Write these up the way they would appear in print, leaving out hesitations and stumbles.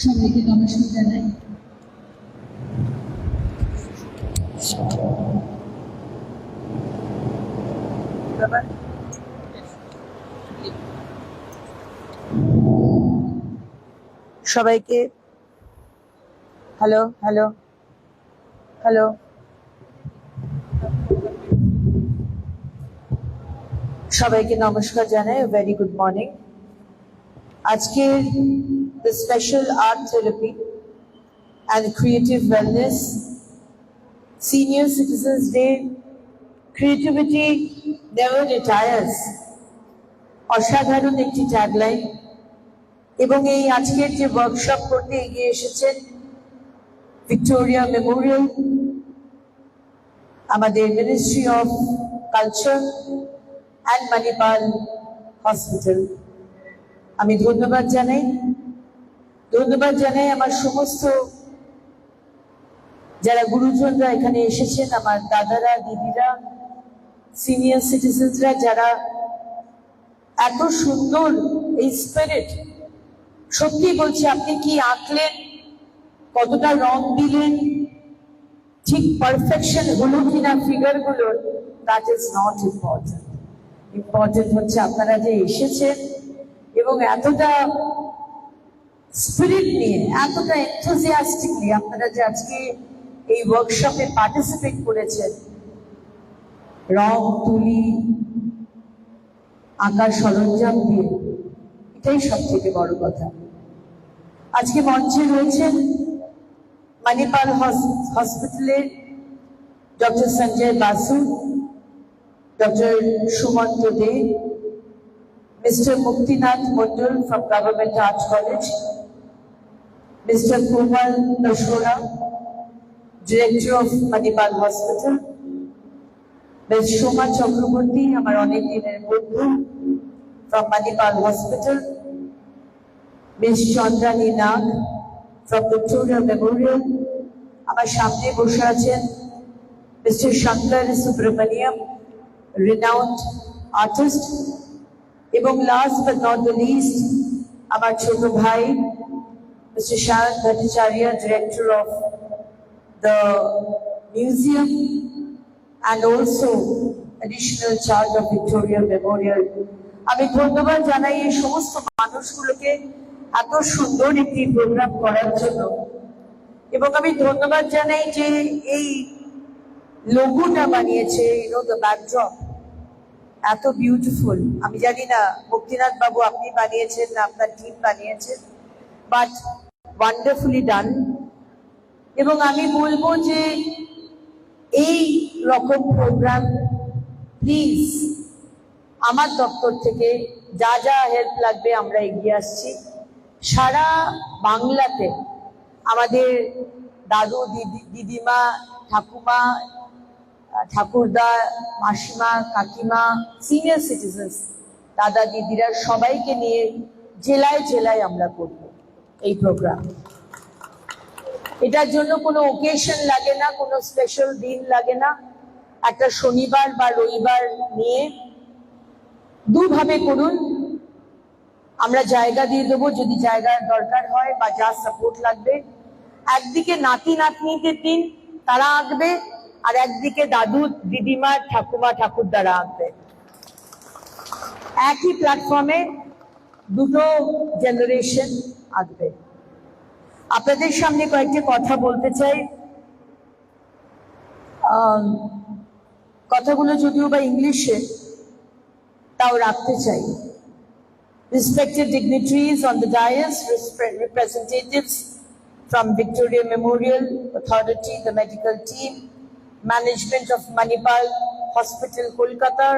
সবাইকে নমস্কার জানাই। সবাইকে হ্যালো হ্যালো হ্যালো সবাইকে নমস্কার জানাই। Very good morning. আজকের the special art therapy and creative wellness senior citizens day creativity never retires অসাধারণ একটি ট্যাগলাইন এবং এই আজকের যে ওয়ার্কশপ করতে এগিয়ে এসেছেন ভিক্টোরিয়া মেমোরিয়াল, আমাদের ministry of culture and Manipal hospital, আমি ধন্যবাদ জানাই আমার সমস্ত যারা গুরুজনরা এখানে এসেছেন, আমার দাদারা, দিদিরা, সিনিয়র সিটিজেনসরা, যারা এত সুন্দর এই স্পিরিট। সত্যি বলছি, আপনি কি আঁকলেন, কতটা রং দিলেন, ঠিক পারফেকশন হলো কিনা ফিগার গুলোর, that is not important. Important হচ্ছে আপনারা যে এসেছেন এবং এতটা স্পিরিট নিয়ে, এতটা এনথুজিয়াস্টিকলি আপনারা যে আজকে এই ওয়ার্কশপে পার্টিসিপেট করেছেন, রং, তুলি, আঁকার সরঞ্জাম দিয়ে, এটাই সব থেকে বড় কথা। আজকে মঞ্চে রয়েছেন মণিপাল হসপিটালের doctor Sanjay Basu, doctor Sumanta De, mister Muktinath Mondal from Government Art College, Mr. Komal Nashora, Director of Manipal Hospital, Ms. Shoma Chakraborty, আমার অনেক দিনের বন্ধু, from Manipal Hospital, Ms. Chandrani Nag from Victoria Memorial, আমার সামনে বসে আছেন Mr. Shankar Subramaniam, renowned artist, এবং last but not the least আমার ছোট ভাই Mr. Sharan Bhattacharya, Director of the museum and also additional charge of Victoria Memorial. আমি ধন্যবাদ জানাই এই সমস্ত মানুষগুলোকে এত সুন্দর একটি প্রোগ্রাম করার জন্য, এবং আমি ধন্যবাদ জানাই যে এই লোগোটা বানিয়েছে, দ্য ব্যাকড্রপ এত বিউটিফুল। আমি জানি না মুক্তিনাথ বাবু আপনি বানিয়েছেন না আপনার টিম বানিয়েছেন, বাট ওয়ান্ডারফুলি ডান। এবং আমি বলবো যে এই রকম প্রোগ্রাম প্লিজ আমার দপ্তর থেকে যা যা হেল্প লাগবে আমরা এগিয়ে আসছি। সারা বাংলাতে আমাদের দাদু, দিদিমা, ঠাকুমা, ঠাকুরদা, মাসিমা, কাকিমা, সিনিয়র সিটিজেন্স, দাদা দিদিরা সবাইকে নিয়ে জেলায় জেলায় আমরা করব এই প্রোগ্রাম। এটার জন্য কোনো ওকেশন লাগে না, কোনো স্পেশাল দিন লাগে না। একটা শনিবার বা রবিবার নিয়ে দুভাবে করুন, আমরা জায়গা দিয়ে দেবো যদি জায়গার দরকার হয় বা যা সাপোর্ট লাগবে। একদিকে নাতি নাতনিদের দিন, তারা আঁকবে, আর একদিকে দাদু, দিদিমা, ঠাকুমা, ঠাকুরদারা আঁকবে। একই প্ল্যাটফর্মে দুটো জেনারেশন আঁকবে। আপনাদের সামনে কয়েকটি কথা বলতে চাই। কথাগুলো যদিও বা ইংলিশে, তাও রাখতে চাই। Respected dignitaries on the dais, representatives from Victoria Memorial Authority, the medical team, management of Manipal Hospital, Kolkata,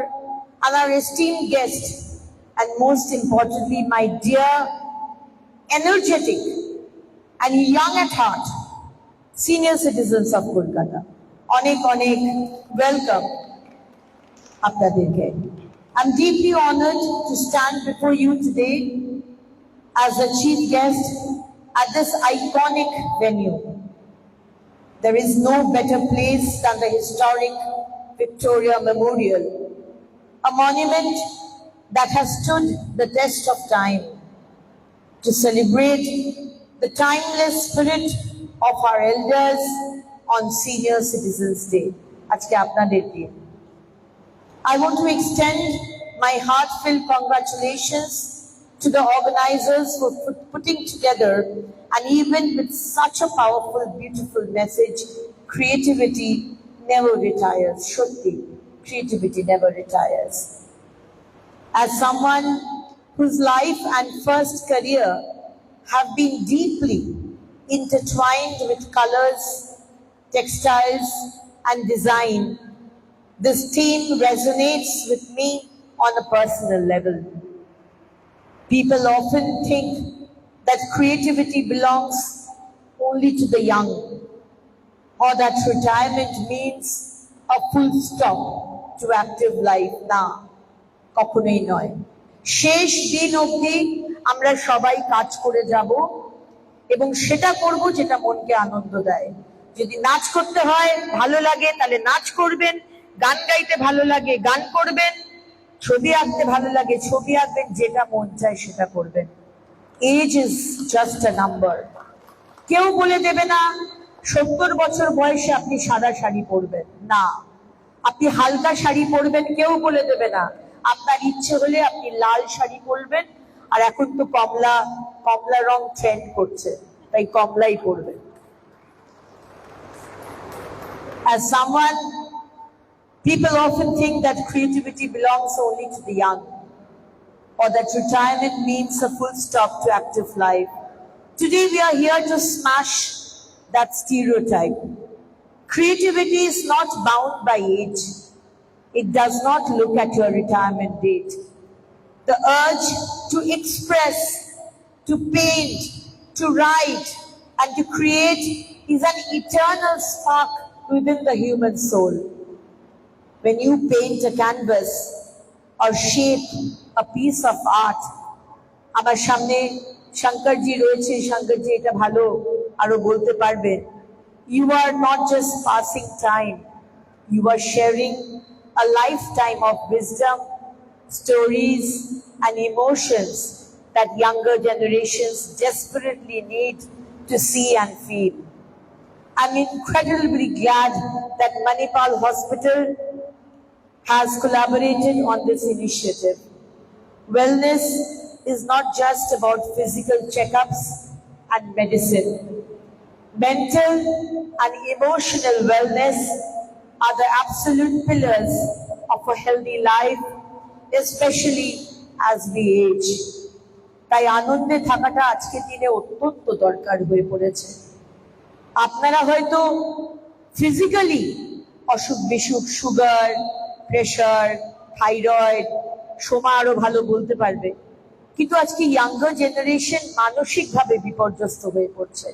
and our esteemed guest, and most importantly, my dear, energetic, and young at heart senior citizens of Kolkata. Onek welcome আপনাদেরকে। I'm deeply honored to stand before you today as a chief guest at this iconic venue. There is no better place than the historic Victoria Memorial, a monument that has stood the test of time to celebrate the timeless spirit of our elders on Senior Citizens Day. আজকে আপনাদের দিন। I want to extend my heartfelt congratulations to the organizers for putting together an event with such a powerful, beautiful message. Creativity never retires. Shotti, creativity never retires. As someone whose life and first career have been deeply intertwined with colors, textiles, and design, this theme resonates with me on a personal level. People often think that creativity belongs only to the young, or that retirement means a full stop to active life. না, কখনোই নয়। শেষ দিন অবধি আমরা সবাই কাজ করে যাব এবং সেটা করব যেটা মনকে আনন্দ দেয়। যদি নাচ করতে হয় ভালো লাগে তাহলে নাচ করবেন, গান গাইতে ভালো লাগে গান করবেন, ছবি আঁকতে ভালো লাগে ছবি আঁকবেন, যেটা মন চায় সেটা করবেন। Age is just a number. কেউ বলে দেবে না 70 বছর বয়সে আপনি সাদা শাড়ি পরবেন, না, আপনি হালকা শাড়ি পরবেন, কেউ বলে দেবে না। আপনার ইচ্ছে হলে আপনি লাল শাড়ি পরবেন, আর এখন তো কমলা রং ট্রেন্ড করছে, তাই কমলাই পরবেন। As someone, people often think that creativity belongs only to the young, or that retirement means a full stop to active life. Today we are here to smash that stereotype. Creativity is not bound by age. It does not look at your retirement date. The urge to express, to paint, to write, and to create is an eternal spark within the human soul. When you paint a canvas or shape a piece of art, আমার সামনে শঙ্করজি রয়েছে, শঙ্করজি এটা ভালো আরো বলতে পারবে। You are not just passing time, you are sharing a lifetime of wisdom, stories, and emotions that younger generations desperately need to see and feel. I'm incredibly glad that Manipal Hospital has collaborated on this initiative. Wellness is not just about physical checkups and medicine. Mental and emotional wellness are the absolute pillars of a healthy life, especially as we age. তাই আনন্দে থাকাটা আজকের দিনে অত্যন্ত দরকার হয়ে পড়েছে। আপনারা হয়তো ফিজিক্যালি অসুখ বিসুখ, সুগার, প্রেশার, থাইরয়েড, সোমা আরো ভালো বলতে পারবে, কিন্তু আজকে ইয়াঙ্গার জেনারেশন মানসিকভাবে বিপর্যস্ত হয়ে পড়ছে,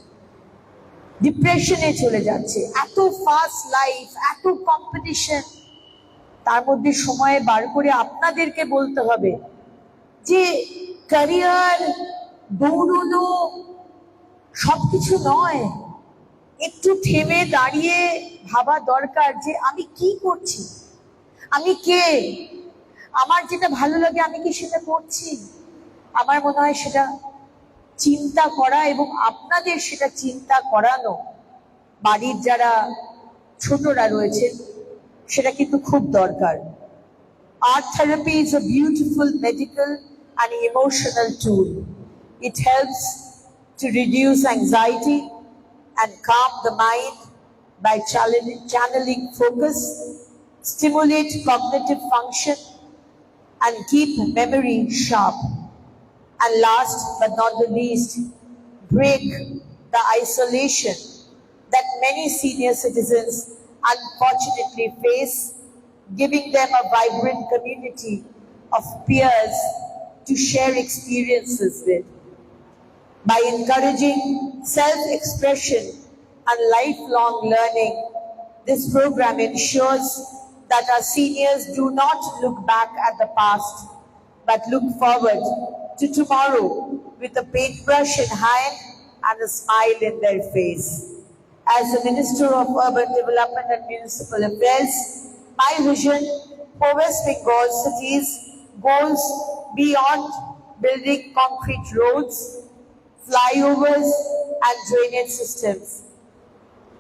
ডিপ্রেশনে চলে যাচ্ছে। এত ফাস্ট লাইফ, এত কম্পিটিশন, তার মধ্যে সময় বার করে আপনাদেরকে বলতে হবে যে ক্যারিয়ার, দৌড়নো সবকিছু নয়। একটু থেমে দাঁড়িয়ে ভাবা দরকার যে আমি কি করছি, আমি কে, আমার যেটা ভালো লাগে আমি কি সেটা করছি। আমার মনে হয় সেটা চিন্তা করা এবং আপনাদের সেটা চিন্তা করানো, বাড়ির যারা ছোটরা রয়েছেন সেটা কিন্তু খুব দরকার। Art therapy is a beautiful medical and emotional tool. It helps to reduce anxiety and calm the mind by channeling focus, stimulate cognitive function, and keep memory sharp. And last but not the least, break the isolation that many senior citizens unfortunately face, giving them a vibrant community of peers to share experiences with. By encouraging self-expression and lifelong learning, this program ensures that our seniors do not look back at the past, but look forward to tomorrow with a paintbrush in hand and a smile in their face. As the Minister of Urban Development and Municipal Affairs, my vision for West Bengal cities goes beyond building concrete roads, flyovers, and drainage systems.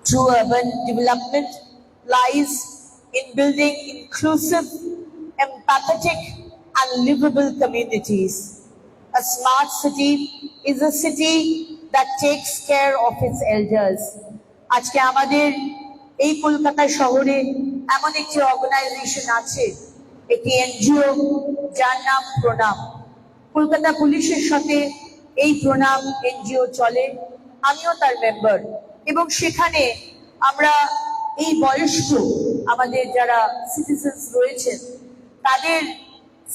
True urban development lies in building inclusive, empathetic, and livable communities. A smart city is a city that takes care of its elders. আজকে আমাদের এই কলকাতা শহরে এমন একটি organisation আছে, একটি NGO, যার নাম প্রণাম। কলকাতা পুলিশের সাথে এই প্রণাম এনজিও চলে, আমিও তার মেম্বার। এবং সেখানে আমরা এই বয়স্ক আমাদের যারা সিটিজেন্স রয়েছেন তাদের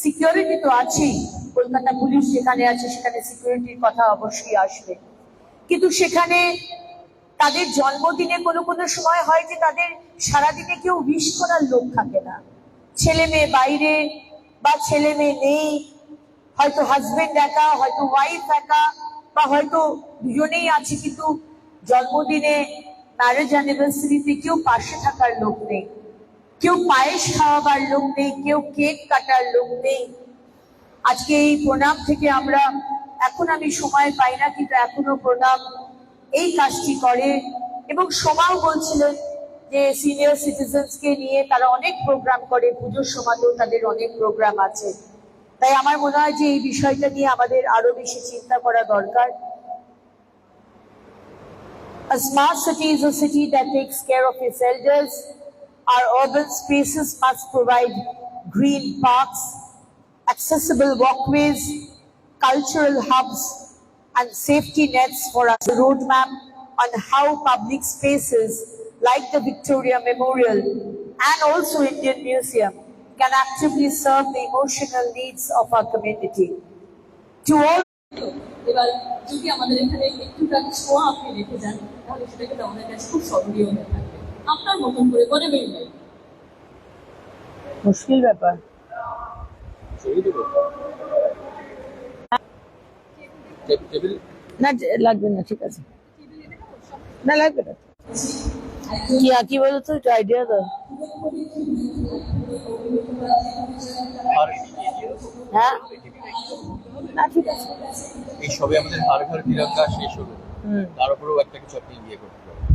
সিকিউরিটি তো আছেই, কলকাতা পুলিশ যেখানে আছে সেখানে সিকিউরিটির কথা অবশ্যই আসবে, কিন্তু সেখানে তাদের জন্মদিনে কোনো কোনো সময় হয় যে তাদের সারাদিনে কেউ উইশ করার লোক থাকে না, ছেলে মেয়ে বাইরে বা ছেলে মেয়ে নেই, হয়তো হাজবেন্ড একা, হয়তো ওয়াইফ একা, বা হয়তো দুজনেই আছে কিন্তু জন্মদিনে ম্যারেজ অ্যানিভার্সারিতে কেউ পাশে থাকার লোক নেই, কেউ পায়েস খাওয়াবার লোক নেই, কেউ কেক কাটার লোক নেই। আজকে এই প্রণাম থেকে আমরা, এখন আমি সময় পাই না কিন্তু এখনো প্রণাম এই কাজটি করে। এবং সোমাও বলছিলেন যে সিনিয়র সিটিজেন্সকে নিয়ে তারা অনেক প্রোগ্রাম করে, পুজোর সময়তেও তাদের অনেক প্রোগ্রাম আছে। তাই আমার মনে হয় যে এই বিষয়টা নিয়ে আমাদের আরো বেশি চিন্তা করা দরকার। A smart city is a city that takes care of its elders. Our urban spaces must provide green parks, accessible walkways, cultural hubs, and safety nets for us. A roadmap on how public spaces like the Victoria Memorial and also Indian Museum can actively serve the emotional needs of our community. To all এবার যদি আমাদের এখানে একটুটা ছোঁয়া আপনি রেখে যান তাহলে সেটা কিন্তু আমাদের কাছে খুব স্মরণীয় হয়ে থাকবে। আপনার মতন করে করে বেরিয়ে মুশকিল ব্যাপার। না লাগবে না, ঠিক আছে, না লাগবে না। কি বলতো, একটু আইডিয়া দাও। হ্যাঁ, না ঠিক আছে। এই সবে আমাদের হার ঘর তিরঙ্গা শেষ হলো, তার উপরেও একটা কিছু আপনি বিয়ে করতে পারেন।